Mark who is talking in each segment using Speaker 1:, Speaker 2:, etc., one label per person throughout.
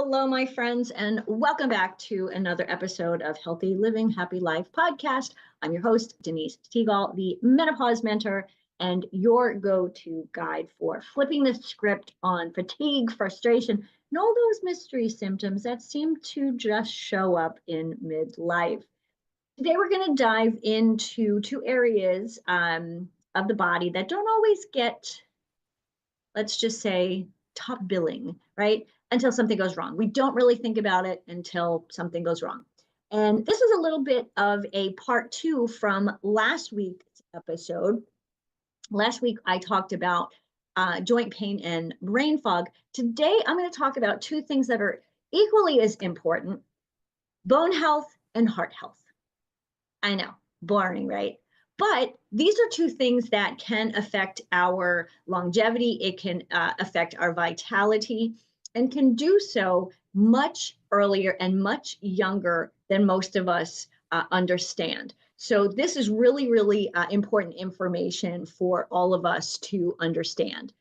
Speaker 1: Hello, my friends, and welcome back to another episode of Healthy Living, Happy Life podcast. I'm your host, Denise Teagle, the menopause mentor, and your go-to guide for flipping the script on fatigue, frustration, and all those mystery symptoms that seem to just show up in midlife. Today, we're going to dive into two areas of the body that don't always get, let's just say, top billing, right? Until something goes wrong. We don't really think about it until something goes wrong. And this is a little bit of a part two from last week's episode. Last week, I talked about joint pain and brain fog. Today, I'm going to talk about two things that are equally as important: bone health and heart health. I know, boring, right? But these are two things that can affect our longevity. It can affect our vitality and can do so much earlier and much younger than most of us understand. So this is really, really important information for all of us to understand.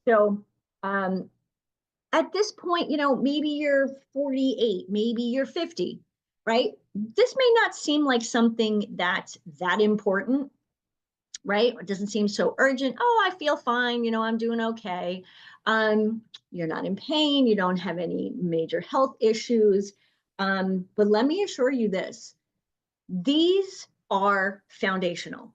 Speaker 1: So at this point, maybe you're 48, maybe you're 50, right? This may not seem like something that's that important, right? It doesn't seem so urgent. Oh, I feel fine. I'm doing okay. You're not in pain. You don't have any major health issues. But let me assure you this: these are foundational.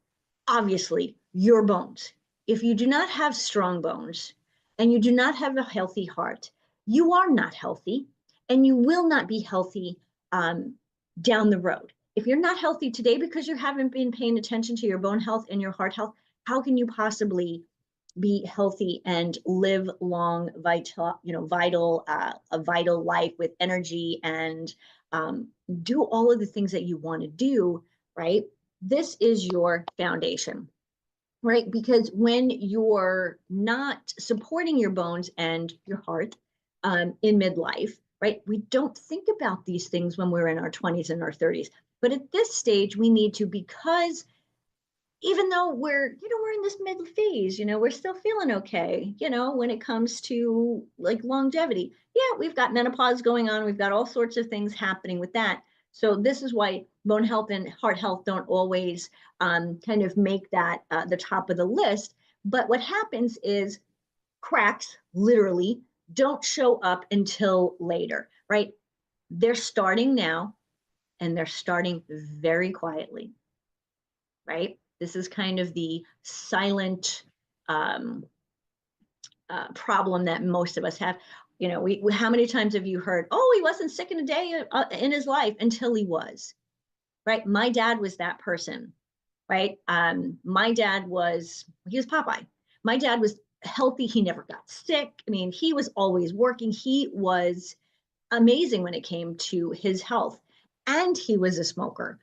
Speaker 1: Obviously, your bones. If you do not have strong bones and you do not have a healthy heart, you are not healthy, and you will not be healthy down the road. If you're not healthy today because you haven't been paying attention to your bone health and your heart health, how can you possibly be healthy and live long, a vital life with energy and do all of the things that you want to do, right? This is your foundation, right? Because when you're not supporting your bones and your heart in midlife, right? We don't think about these things when we're in our 20s and our 30s. But at this stage, we need to, because even though we're in this middle phase, we're still feeling okay, when it comes to like longevity. Yeah, we've got menopause going on. We've got all sorts of things happening with that. So this is why bone health and heart health don't always kind of make that the top of the list. But what happens is cracks literally don't show up until later, right? They're starting now, and they're starting very quietly, right? This is kind of the silent problem that most of us have. How many times have you heard, oh, he wasn't sick in a day in his life, until he was, right? My dad was that person, right? My dad he was Popeye. My dad was healthy. He never got sick. I mean, he was always working. He was amazing when it came to his health. And he was a smoker,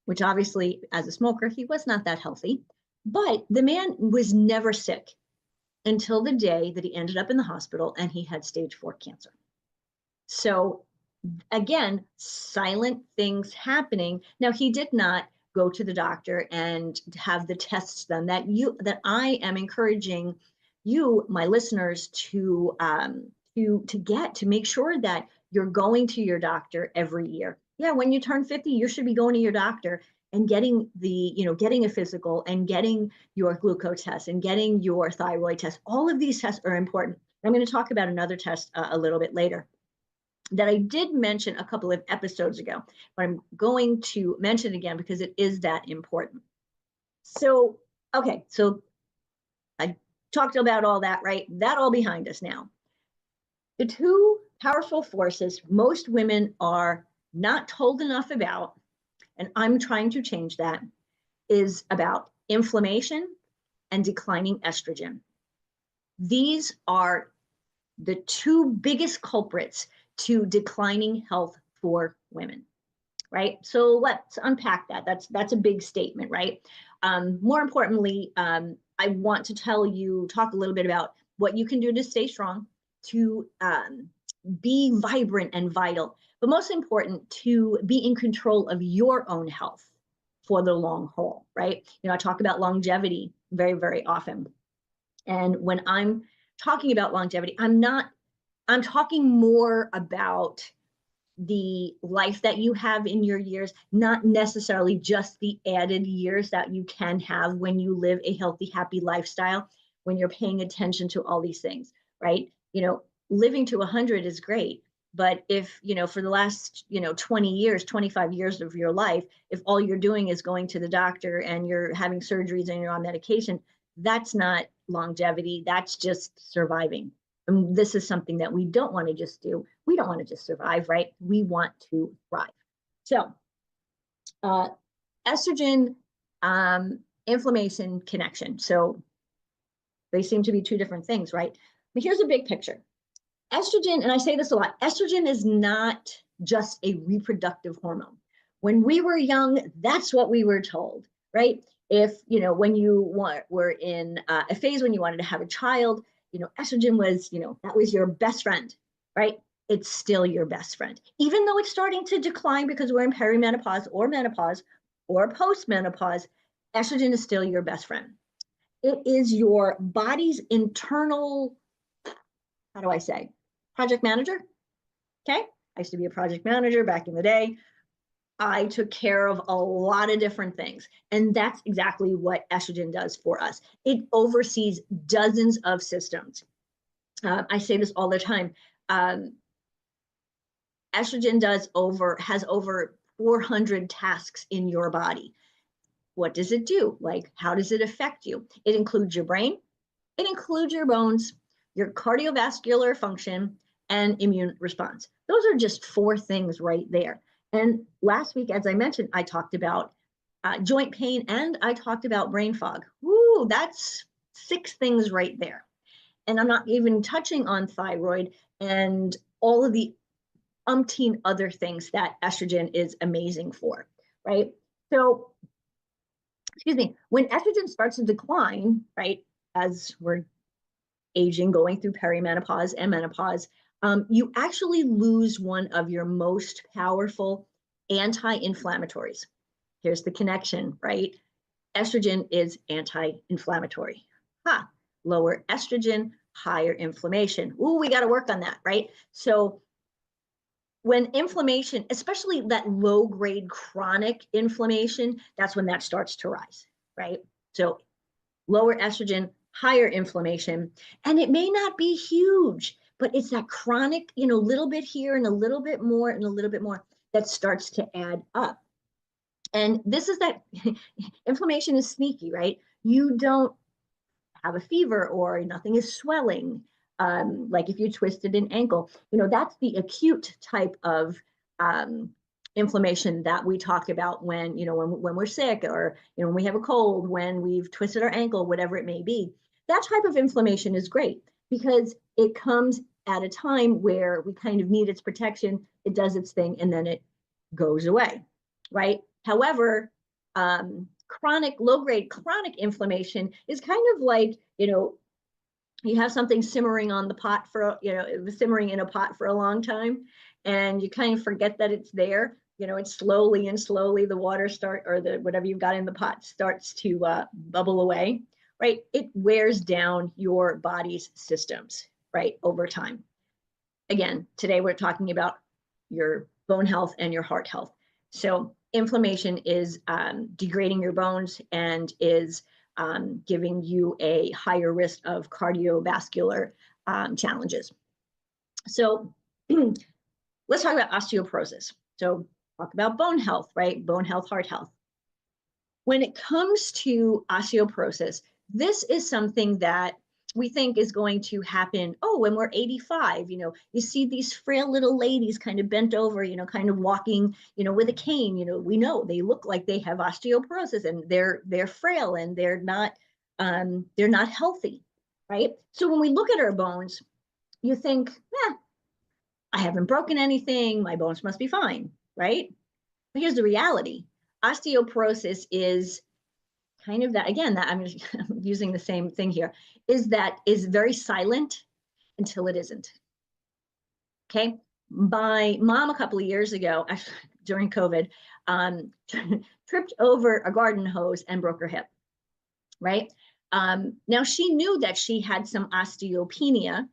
Speaker 1: which obviously, as a smoker, he was not that healthy. But the man was never sick until the day that he ended up in the hospital and he had stage 4 cancer. So again, silent things happening. Now, he did not go to the doctor and have the tests done that I am encouraging you, my listeners, to make sure that you're going to your doctor every year. Yeah, when you turn 50, you should be going to your doctor and getting getting a physical and getting your glucose test and getting your thyroid test. All of these tests are important. I'm going to talk about another test a little bit later that I did mention a couple of episodes ago, but I'm going to mention it again because it is that important. So, okay, so I talked about all that, right? That all behind us now. The two powerful forces most women are not told enough about, and I'm trying to change that, is about inflammation and declining estrogen. These are the two biggest culprits to declining health for women, right? So let's unpack that. That's a big statement, right? More importantly, I want to talk a little bit about what you can do to stay strong, to be vibrant and vital, but most important, to be in control of your own health for the long haul, right? I talk about longevity very, very often. And when I'm talking about longevity, I'm not I'm talking more about the life that you have in your years, not necessarily just the added years that you can have when you live a healthy, happy lifestyle, when you're paying attention to all these things, right? Living to 100 is great. But if, for the last, 20 years, 25 years of your life, if all you're doing is going to the doctor and you're having surgeries and you're on medication, that's not longevity. That's just surviving. And this is something that we don't want to just do. We don't want to just survive, right? We want to thrive. So, estrogen, inflammation, connection. So they seem to be two different things, right? But here's a big picture. Estrogen, and I say this a lot, estrogen is not just a reproductive hormone. When we were young, that's what we were told, right? If, when you were in a phase when you wanted to have a child, estrogen was, that was your best friend, right? It's still your best friend. Even though it's starting to decline because we're in perimenopause or menopause or postmenopause, estrogen is still your best friend. It is your body's internal, how do I say, project manager. Okay. I used to be a project manager back in the day. I took care of a lot of different things. And that's exactly what estrogen does for us. It oversees dozens of systems. I say this all the time. Estrogen has over 400 tasks in your body. What does it do? Like, how does it affect you? It includes your brain, it includes your bones, your cardiovascular function, and immune response. Those are just 4 things right there. And last week, as I mentioned, I talked about joint pain and I talked about brain fog. Woo, that's 6 things right there. And I'm not even touching on thyroid and all of the umpteen other things that estrogen is amazing for, right? So, excuse me, when estrogen starts to decline, right, as we're aging, going through perimenopause and menopause, you actually lose one of your most powerful anti-inflammatories. Here's the connection, right? Estrogen is anti-inflammatory. Lower estrogen, higher inflammation. Ooh, we got to work on that, right? So when inflammation, especially that low-grade chronic inflammation, that's when that starts to rise, right? So lower estrogen, higher inflammation, and it may not be huge, but it's that chronic, little bit here and a little bit more and a little bit more that starts to add up. And this is that inflammation is sneaky, right? You don't have a fever or nothing is swelling. Like if you twisted an ankle, that's the acute type of inflammation that we talk about when, when we're sick or, when we have a cold, when we've twisted our ankle, whatever it may be. That type of inflammation is great because it comes at a time where we kind of need its protection. It does its thing and then it goes away, right? However, low-grade chronic inflammation is kind of like, you have something simmering on the pot for, it was simmering in a pot for a long time and you kind of forget that it's there. It's slowly and slowly the water or the whatever you've got in the pot starts to bubble away, right? It wears down your body's systems, right, over time. Again, today we're talking about your bone health and your heart health. So inflammation is degrading your bones and is giving you a higher risk of cardiovascular challenges. So let's talk about osteoporosis. So talk about bone health, right? Bone health, heart health. When it comes to osteoporosis, this is something that we think is going to happen, when we're 85, you see these frail little ladies kind of bent over, kind of walking, with a cane, we know they look like they have osteoporosis and they're frail and they're not healthy, right? So when we look at our bones, you think, I haven't broken anything, my bones must be fine, right? But here's the reality. Osteoporosis is kind of that, again, that I'm using the same thing here, is very silent until it isn't. Okay. My mom a couple of years ago, during COVID, tripped over a garden hose and broke her hip, right? Now she knew that she had some osteopenia,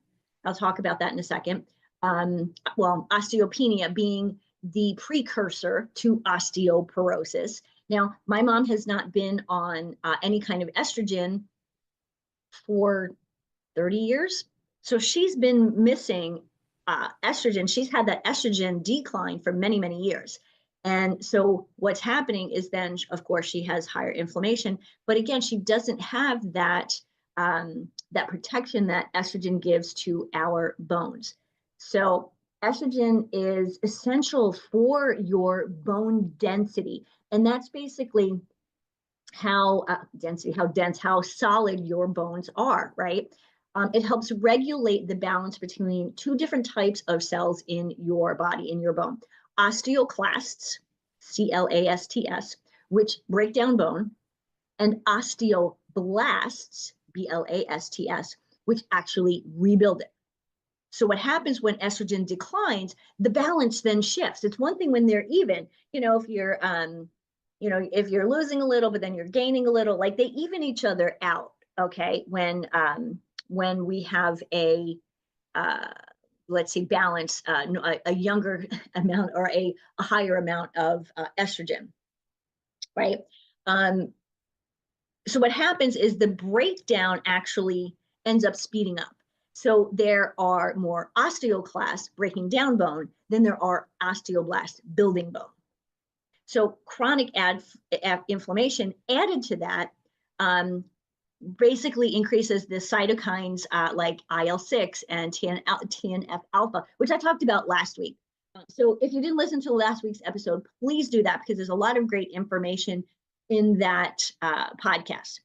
Speaker 1: I'll talk about that in a second. Well, osteopenia being the precursor to osteoporosis. Now, my mom has not been on any kind of estrogen for 30 years. So she's been missing estrogen. She's had that estrogen decline for many, many years. And so what's happening is then, of course, she has higher inflammation. But again, she doesn't have that, that protection that estrogen gives to our bones. So estrogen is essential for your bone density. And that's basically how how solid your bones are, right? It helps regulate the balance between two different types of cells in your body, in your bone. Osteoclasts, C-L-A-S-T-S, which break down bone, and osteoblasts, B-L-A-S-T-S, which actually rebuild it. So what happens when estrogen declines, the balance then shifts. It's one thing when they're even, if you're, if you're losing a little, but then you're gaining a little, like they even each other out. Okay. When we have a, let's say balance, a younger amount or a higher amount of estrogen, right? So what happens is the breakdown actually ends up speeding up. So there are more osteoclasts breaking down bone than there are osteoblasts building bone. So chronic inflammation added to that basically increases the cytokines like IL-6 and TNF alpha, which I talked about last week. So if you didn't listen to last week's episode, please do that because there's a lot of great information in that podcast.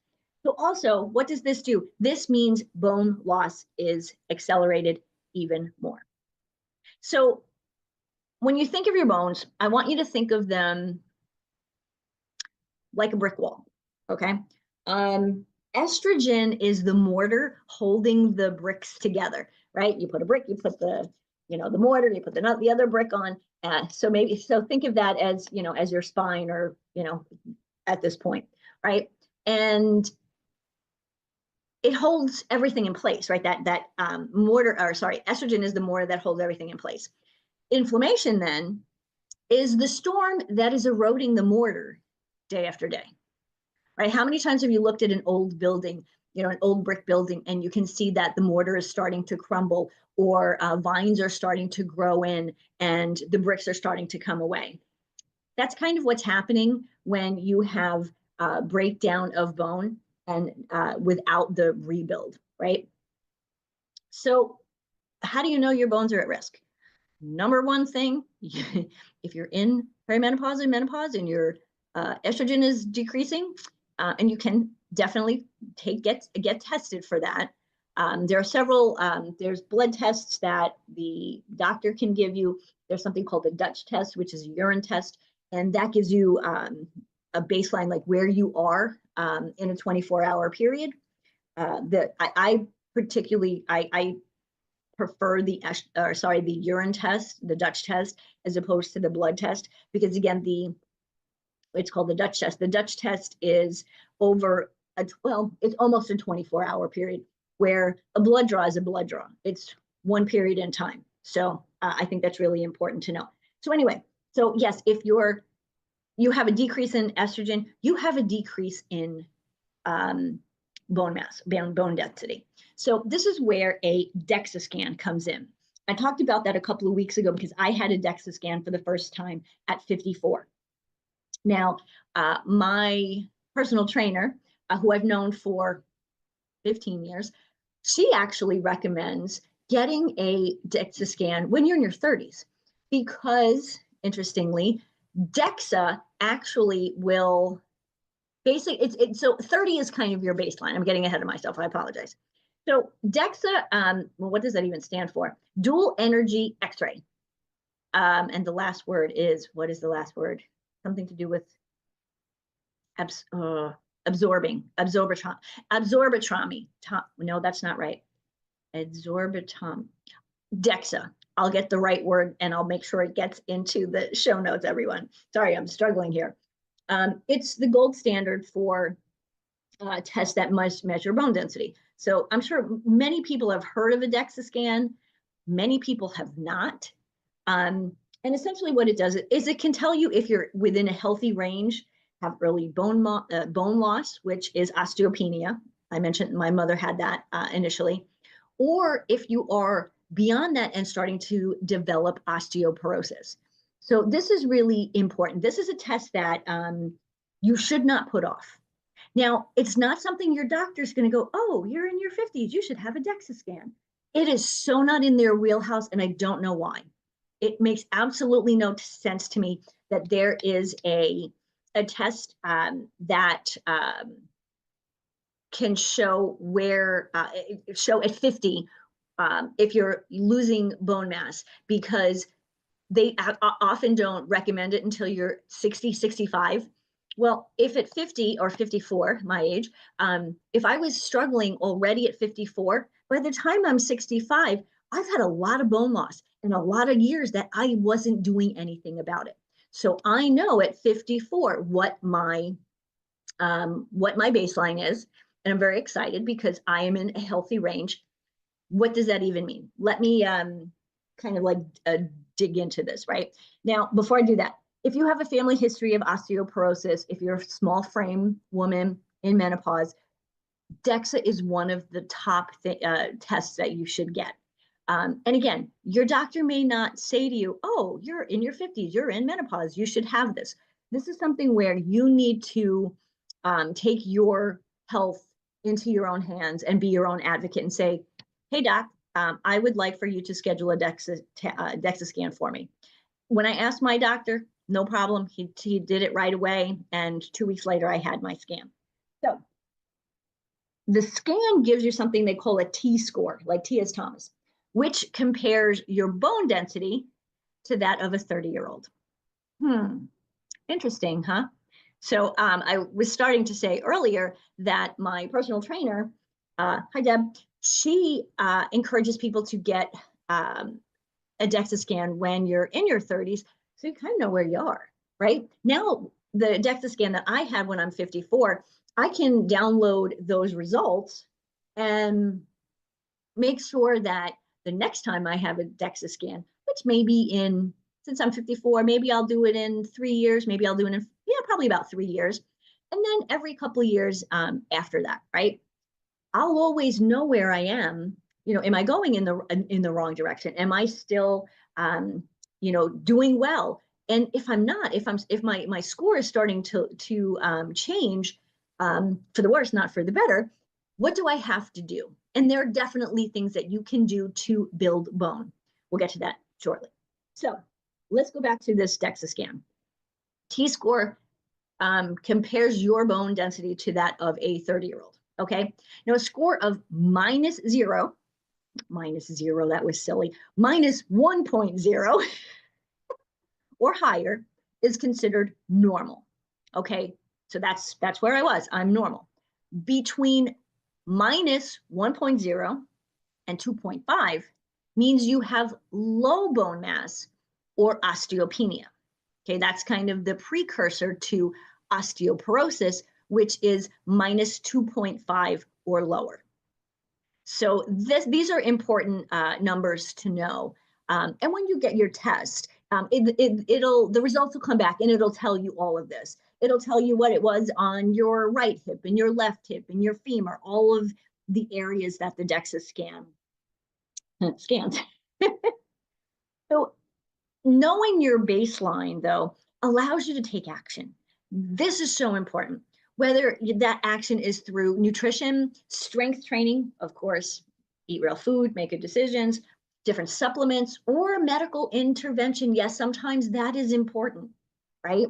Speaker 1: So also, what does this do? This means bone loss is accelerated even more. So when you think of your bones, I want you to think of them like a brick wall, okay? Estrogen is the mortar holding the bricks together, right? You put a brick, you put the mortar, you put the other brick on. So think of that as, as your spine or, at this point, right? And it holds everything in place, right? Estrogen is the mortar that holds everything in place. Inflammation then is the storm that is eroding the mortar day after day, right? How many times have you looked at an old building, an old brick building, and you can see that the mortar is starting to crumble or vines are starting to grow in and the bricks are starting to come away? That's kind of what's happening when you have breakdown of bone and without the rebuild, right? So how do you know your bones are at risk? Number one thing, if you're in perimenopause and menopause and your estrogen is decreasing, and you can definitely get tested for that. There are several, there's blood tests that the doctor can give you. There's something called the Dutch test, which is a urine test, and that gives you a baseline, like where you are in a 24-hour period. I prefer the urine test, the Dutch test, as opposed to the blood test, because again, it's called the Dutch test. The Dutch test is it's almost a 24-hour period, where a blood draw is a blood draw. It's one period in time. So I think that's really important to know. So anyway, so yes, if you have a decrease in estrogen, you have a decrease in bone mass, bone density. So this is where a DEXA scan comes in. I talked about that a couple of weeks ago because I had a DEXA scan for the first time at 54. Now, my personal trainer, who I've known for 15 years, she actually recommends getting a DEXA scan when you're in your 30s because, interestingly, DEXA actually will basically, so 30 is kind of your baseline. I'm getting ahead of myself. I apologize. So DEXA, well, what does that even stand for? Dual energy X-ray. And the last word is, what is the last word? Something to do with absorption. No, that's not right. Absorption. DEXA. I'll get the right word and I'll make sure it gets into the show notes, everyone. Sorry, I'm struggling here. It's the gold standard for tests that must measure bone density. So I'm sure many people have heard of a DEXA scan. Many people have not. And essentially what it does is it can tell you if you're within a healthy range, have early bone loss, which is osteopenia. I mentioned my mother had that initially. Or if you are beyond that and starting to develop osteoporosis. So this is really important. This is a test that you should not put off. Now, it's not something your doctor's going to go, oh, you're in your 50s, you should have a DEXA scan. It is so not in their wheelhouse, and I don't know why. It makes absolutely no sense to me that there is a test that can show where, show at 50 if you're losing bone mass, because they often don't recommend it until you're 60, 65. Well, if at 50 or 54, my age, if I was struggling already at 54, by the time I'm 65, I've had a lot of bone loss and a lot of years that I wasn't doing anything about it. So I know at 54 what my baseline is, and I'm very excited because I am in a healthy range. What does that even mean? Let me kind of like dig into this, right? Now, before I do that, if you have a family history of osteoporosis, if you're a small frame woman in menopause, DEXA is one of the top tests that you should get. And again, your doctor may not say to you, oh, you're in your 50s, you're in menopause, you should have this. This is something where you need to take your health into your own hands and be your own advocate and say, hey, doc, I would like for you to schedule a DEXA scan for me. When I asked my doctor, no problem. He did it right away. And 2 weeks later, I had my scan. So the scan gives you something they call a T-score, like T as Thomas, which compares your bone density to that of a 30-year-old. Interesting, huh? So I was starting to say earlier that my personal trainer, hi Deb, she encourages people to get a DEXA scan when you're in your 30s, so you kind of know where you are, right? Now, the DEXA scan that I had when I'm 54, I can download those results and make sure that the next time I have a DEXA scan, which may be in, since I'm 54, maybe I'll do it in 3 years, maybe I'll do it in, probably about 3 years. And then every couple of years after that, right? I'll always know where I am. Am I going in the wrong direction? Am I still, doing well? And if I'm not, if my score is starting to change for the worse, not for the better, what do I have to do? And there are definitely things that you can do to build bone. We'll get to that shortly. So let's go back to this DEXA scan. T-score compares your bone density to that of a 30-year-old. Okay. Now a score of -0, that was silly, -1.0 or higher is considered normal. Okay. So that's where I was. I'm normal. Between -1.0 and 2.5 means you have low bone mass or osteopenia. Okay, that's kind of the precursor to osteoporosis, which is -2.5 or lower. So these are important numbers to know. And when you get your test, the results will come back and it'll tell you all of this. It'll tell you what it was on your right hip and your left hip and your femur, all of the areas that the DEXA scans. So knowing your baseline, though, allows you to take action. This is so important. Whether that action is through nutrition, strength training, of course, eat real food, make good decisions, different supplements, or medical intervention. Yes, sometimes that is important, right?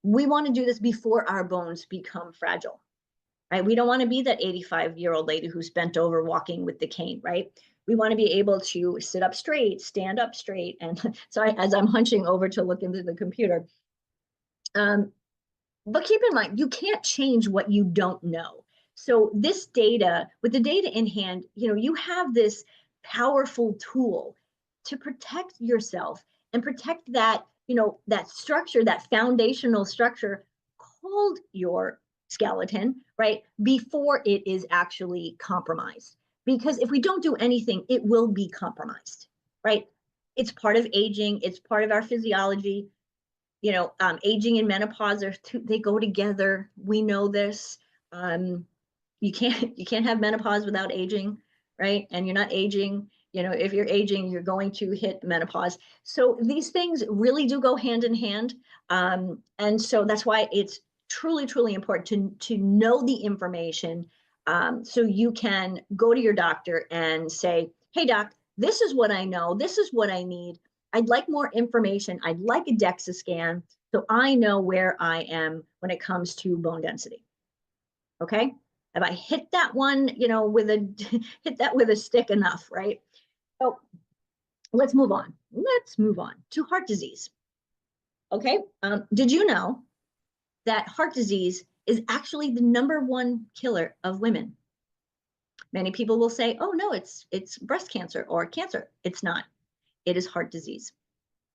Speaker 1: We want to do this before our bones become fragile, right? We don't want to be that 85-year-old lady who's bent over walking with the cane, right? We want to be able to sit up straight, stand up straight. And sorry, as I'm hunching over to look into the computer. But keep in mind, you can't change what you don't know. So this data, with the data in hand, you have this powerful tool to protect yourself and protect that, that structure, that foundational structure called your skeleton, right, before it is actually compromised. Because if we don't do anything, it will be compromised, right? It's part of aging. It's part of our physiology. Aging and menopause they go together. We know this. You can't have menopause without aging, right? And you're not aging. If you're aging, you're going to hit menopause. So these things really do go hand in hand. And so that's why it's truly, truly important to know the information, so you can go to your doctor and say, hey, doc, this is what I know. This is what I need. I'd like more information. I'd like a DEXA scan so I know where I am when it comes to bone density. Okay? Have I hit that one, hit that with a stick enough, right? So let's move on. Let's move on to heart disease. Okay? Did you know that heart disease is actually the #1 killer of women? Many people will say, oh, no, it's breast cancer or cancer. It's not. It is heart disease.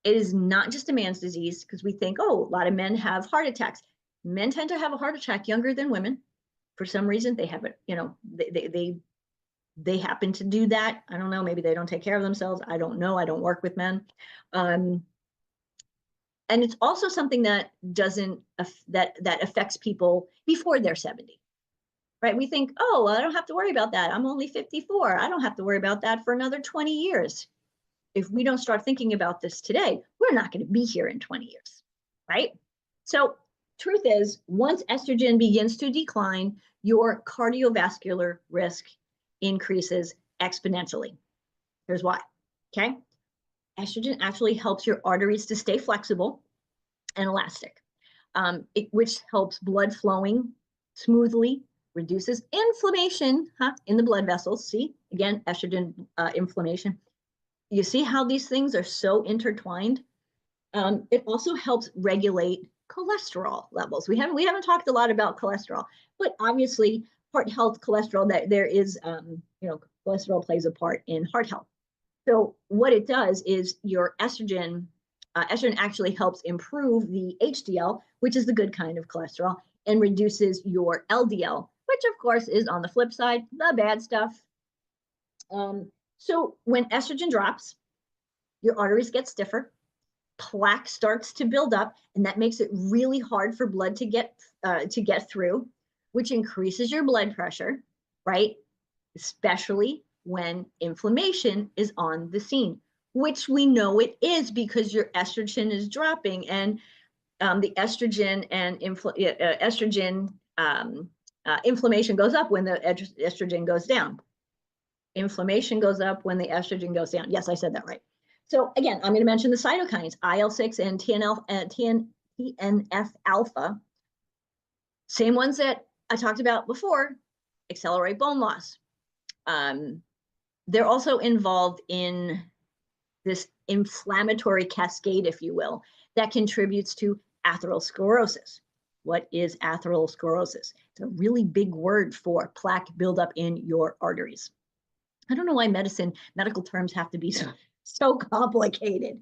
Speaker 1: It is not just a man's disease, because we think, oh, a lot of men have heart attacks. Men tend to have a heart attack younger than women. For some reason, they have it, they happen to do that. I don't know. Maybe they don't take care of themselves. I don't know. I don't work with men. And it's also something that that affects people before they're 70, right? We think, oh, well, I don't have to worry about that. I'm only 54. I don't have to worry about that for another 20 years. If we don't start thinking about this today, we're not going to be here in 20 years, right? So truth is, once estrogen begins to decline, your cardiovascular risk increases exponentially. Here's why, okay? Estrogen actually helps your arteries to stay flexible and elastic, which helps blood flowing smoothly, reduces inflammation in the blood vessels. See, again, estrogen, inflammation. You see how these things are so intertwined? It also helps regulate cholesterol levels. We haven't talked a lot about cholesterol, but obviously heart health, cholesterol, that there is, cholesterol plays a part in heart health. So what it does is your estrogen actually helps improve the HDL, which is the good kind of cholesterol, and reduces your LDL, which of course is on the flip side, the bad stuff. So when estrogen drops, your arteries get stiffer, plaque starts to build up, and that makes it really hard for blood to get through, which increases your blood pressure, right? Especially when inflammation is on the scene, which we know it is because your estrogen is dropping, and the estrogen and inflammation goes up when the estrogen goes down. Inflammation goes up when the estrogen goes down. Yes, I said that right. So again, I'm going to mention the cytokines, IL-6 and TNF alpha, same ones that I talked about before, accelerate bone loss. They're also involved in this inflammatory cascade, if you will, that contributes to atherosclerosis. What is atherosclerosis? It's a really big word for plaque buildup in your arteries. I don't know why medical terms have to be so complicated.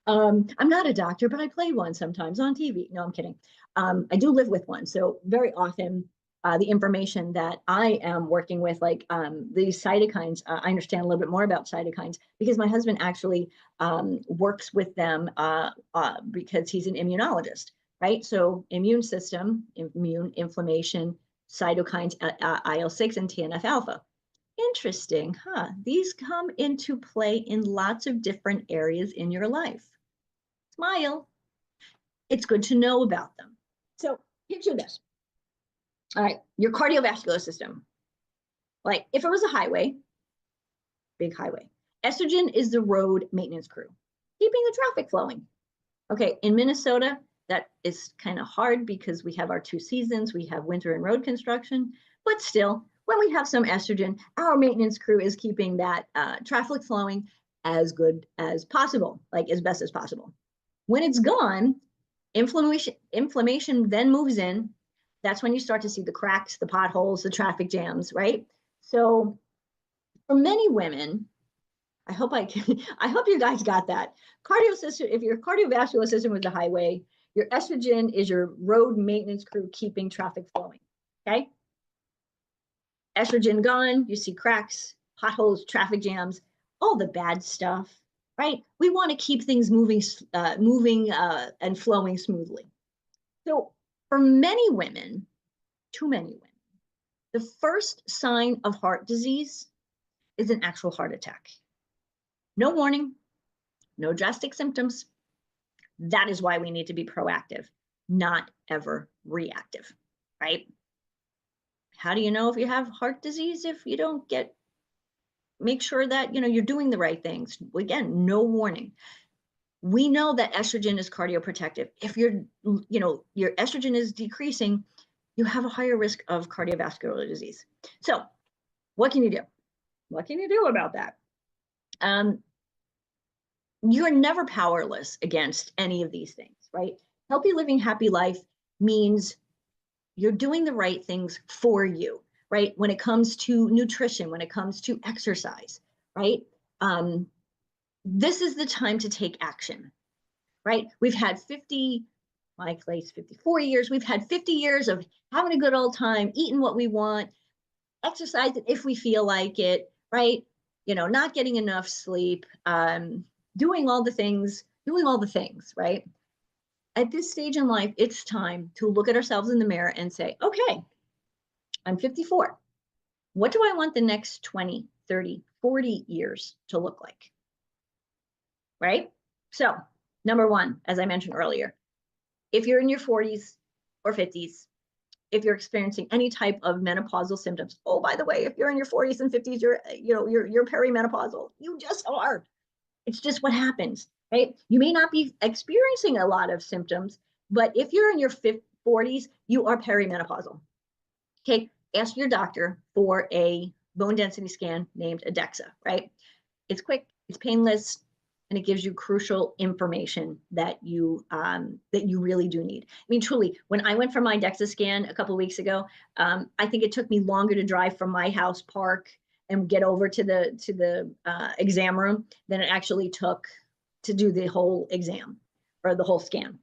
Speaker 1: I'm not a doctor, but I play one sometimes on TV. No, I'm kidding. I do live with one. So very often the information that I am working with, like these cytokines, I understand a little bit more about cytokines because my husband actually works with them because he's an immunologist, right? So immune system, immune inflammation, cytokines, IL-6 and TNF alpha. Interesting, huh? These come into play in lots of different areas in your life. Smile. It's good to know about them. So picture this. All right, your cardiovascular system. Like if it was a highway, big highway, estrogen is the road maintenance crew, keeping the traffic flowing. Okay, in Minnesota, that is kind of hard because we have our 2 seasons. We have winter and road construction, but still, when we have some estrogen, our maintenance crew is keeping that traffic flowing as good as possible, like as best as possible. When it's gone, inflammation then moves in. That's when you start to see the cracks, the potholes, the traffic jams, right? So for many women, I hope you guys got that. If your cardiovascular system was the highway, Your estrogen is your road maintenance crew keeping traffic flowing, okay? Estrogen gone, you see cracks, potholes, traffic jams, all the bad stuff, right? We want to keep things moving and flowing smoothly. So for many women, too many women, the first sign of heart disease is an actual heart attack. No warning, no drastic symptoms. That is why we need to be proactive, not ever reactive, right? How do you know if you have heart disease if you don't make sure that you're doing the right things? Again, no warning. We know that estrogen is cardioprotective. If your estrogen is decreasing, you have a higher risk of cardiovascular disease. So what can you do? What can you do about that? You're never powerless against any of these things, right? Healthy living, happy life means you're doing the right things for you, right? When it comes to nutrition, when it comes to exercise, right? This is the time to take action, right? We've had 54 years. We've had 50 years of having a good old time, eating what we want, exercising if we feel like it, right? Not getting enough sleep, doing all the things, right? At this stage in life, it's time to look at ourselves in the mirror and say, okay, I'm 54. What do I want the next 20, 30, 40 years to look like? Right? So, number one, as I mentioned earlier, if you're in your 40s or 50s, if you're experiencing any type of menopausal symptoms, oh, by the way, if you're in your 40s and 50s, you're perimenopausal. You just are. It's just what happens, right? You may not be experiencing a lot of symptoms, but if you're in your 40s, you are perimenopausal. Okay, ask your doctor for a bone density scan named a DEXA, right? It's quick, it's painless, and it gives you crucial information that you really do need. I mean, truly, when I went for my DEXA scan a couple of weeks ago, I think it took me longer to drive from my house park and get over to the exam room than it actually took to do the whole exam or the whole scan.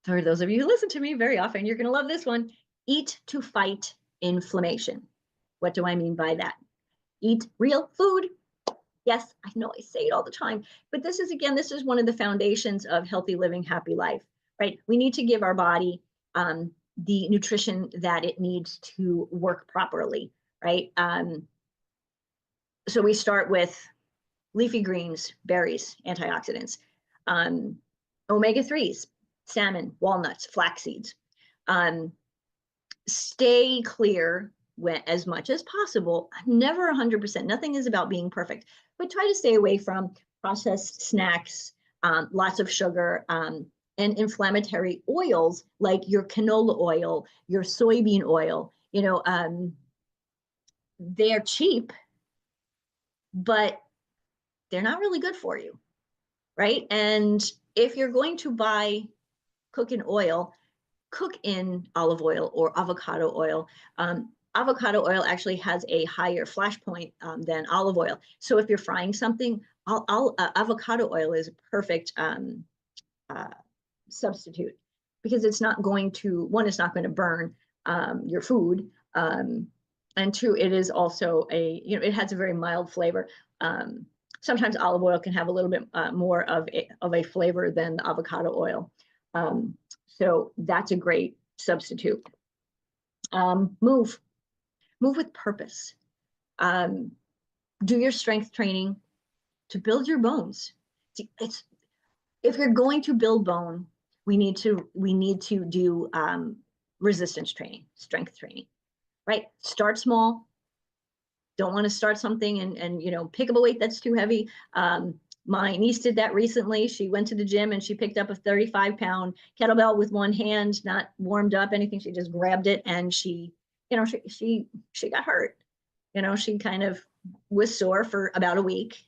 Speaker 1: For those of you who listen to me very often, you're going to love this one. Eat to fight inflammation. What do I mean by that? Eat real food. Yes, I know I say it all the time, but this is one of the foundations of healthy living, happy life, right? We need to give our body the nutrition that it needs to work properly, right? So we start with leafy greens, berries, antioxidants, omega-3s, salmon, walnuts, flax seeds. Stay clear as much as possible. Never 100%. Nothing is about being perfect, but try to stay away from processed snacks, lots of sugar, and inflammatory oils like your canola oil, your soybean oil. They're cheap, but they're not really good for you, right? And if you're going to cook in oil, cook in olive oil or avocado oil. Avocado oil actually has a higher flash point than olive oil. So if you're frying something, avocado oil is a perfect substitute because it's not going to, one, it's not going to burn your food. And two, it is also it has a very mild flavor. Sometimes olive oil can have a little bit more of a flavor than avocado oil. So that's a great substitute. Move with purpose. Do your strength training to build your bones. If you're going to build bone, we need to do resistance training, strength training, right? Start small. Don't want to start something and pick up a weight that's too heavy. My niece did that recently. She went to the gym and she picked up a 35-pound kettlebell with one hand, not warmed up, anything. She just grabbed it and she got hurt. She kind of was sore for about a week,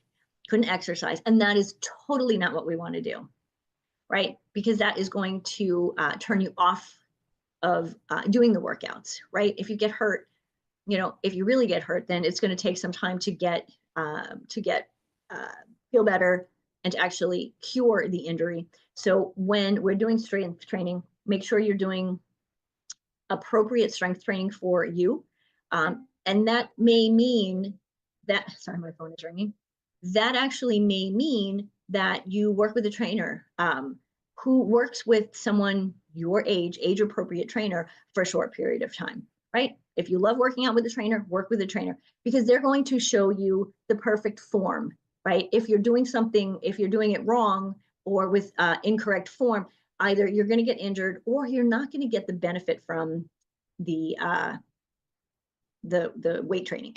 Speaker 1: couldn't exercise. And that is totally not what we want to do, right? Because that is going to turn you off of doing the workouts, right? If you get hurt, if you really get hurt, then it's going to take some time to get feel better, to actually cure the injury. So when we're doing strength training, make sure you're doing appropriate strength training for you. And that may mean that, sorry, my phone is ringing. That actually may mean that you work with a trainer who works with someone your age appropriate trainer for a short period of time, right? If you love working out with a trainer, work with a trainer, because they're going to show you the perfect form, right? If you're doing something, if you're doing it wrong or with incorrect form, either you're going to get injured or you're not going to get the benefit from the weight training.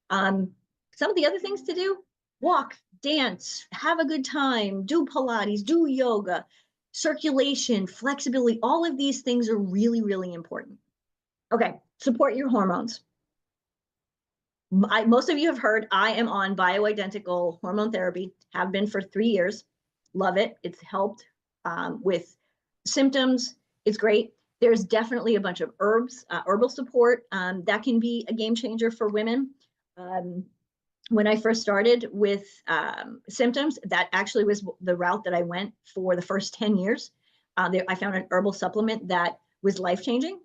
Speaker 1: Some of the other things to do: walk, dance, have a good time, do Pilates, do yoga, circulation, flexibility. All of these things are really, really important. Okay, support your hormones. Most of you have heard I am on bioidentical hormone therapy, have been for 3 years. Love it. It's helped with symptoms. It's great. There's definitely a bunch of herbal support that can be a game changer for women. When I first started with symptoms, that actually was the route that I went for the first 10 years. I found an herbal supplement that was life-changing,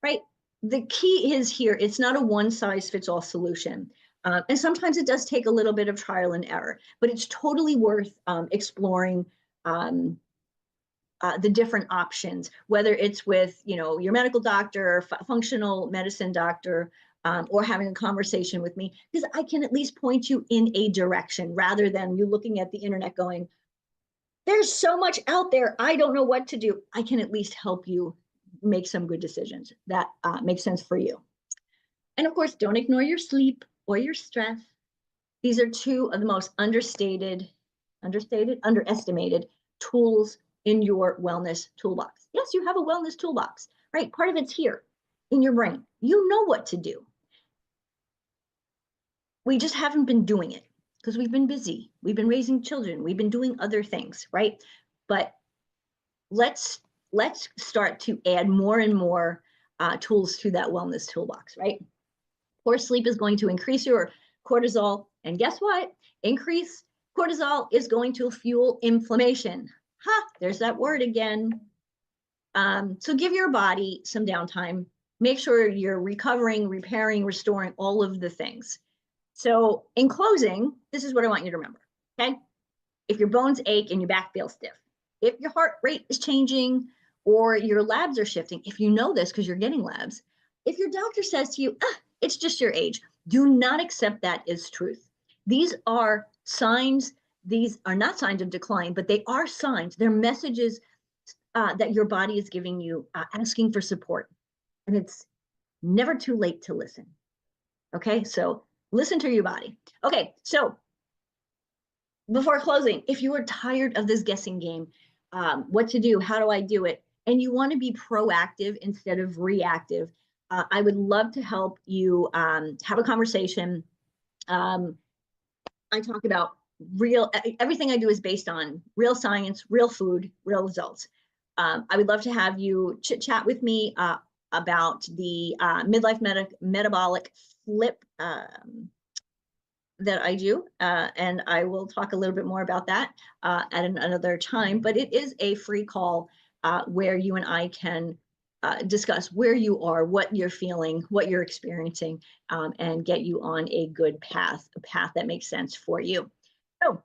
Speaker 1: right? The key is here, it's not a one-size-fits-all solution. And sometimes it does take a little bit of trial and error, but it's totally worth exploring the different options, whether it's with your medical doctor, functional medicine doctor, or having a conversation with me, because I can at least point you in a direction rather than you looking at the internet going, there's so much out there, I don't know what to do. I can at least help you make some good decisions that make sense for you. And of course, don't ignore your sleep or your stress. These are two of the most underestimated tools in your wellness toolbox. Yes, you have a wellness toolbox, right? Part of it's here in your brain. You know what to do. We just haven't been doing it because we've been busy. We've been raising children. We've been doing other things, right? But let's start to add more and more tools to that wellness toolbox, right? Poor sleep is going to increase your cortisol. And guess what? Increased cortisol is going to fuel inflammation. Ha, there's that word again. So give your body some downtime. Make sure you're recovering, repairing, restoring, all of the things. So in closing, this is what I want you to remember, okay? If your bones ache and your back feels stiff, if your heart rate is changing or your labs are shifting, if you know this because you're getting labs, if your doctor says to you, it's just your age, do not accept that as truth. These are signs. These are not signs of decline, but they are signs. They're messages that your body is giving you, asking for support. And it's never too late to listen. Okay, so listen to your body. Okay, so before closing, if you are tired of this guessing game, what to do, how do I do it, and you want to be proactive instead of reactive, I would love to help you have a conversation. I talk about everything I do is based on real science, real food, real results. I would love to have you chit chat with me about the midlife metabolic flip that I do, and I will talk a little bit more about that at another time, but it is a free call where you and I can discuss where you are, what you're feeling, what you're experiencing, and get you on a good path, a path that makes sense for you. So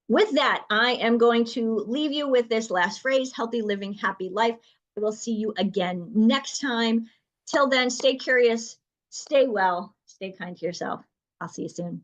Speaker 1: with that, I am going to leave you with this last phrase: healthy living, happy life. I will see you again next time. Till then, stay curious, stay well, stay kind to yourself. I'll see you soon.